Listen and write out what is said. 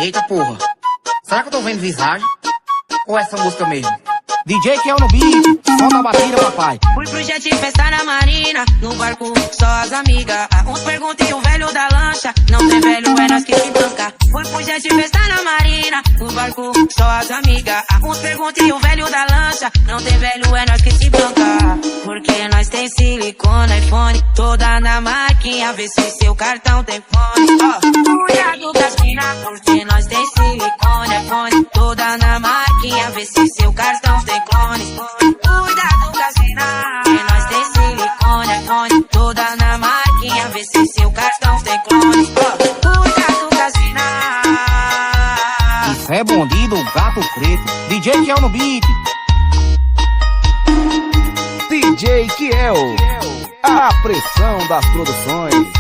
Eita porra, será que eu tô vendo visagem? Ou essa música mesmo? DJ Kel no beat, solta a batida, papai. Fui pro jet festa na marina, no barco só as amigas. Uns perguntam e o velho da lancha, não tem velho, é nós que se banca. Fui pro jet festa na marina, no barco só as amigas. Uns perguntam e o velho da lancha, não tem velho, é nós que se banca. Porque nós tem silicone, iPhone, toda na máquina, vê se seu cartão tem fone. Cuidado com as mina, porque nós tem silicone, iPhone, toda na máquina, vê se seu cartão tem clone. Cuidado com as mina, porque nós tem silicone, iPhone, toda na máquina, vê se seu cartão tem clone. Cuidado com as mina. Isso é bandido, gato preto. DJ Kel no beat. DJ Kiel, a pressão das produções.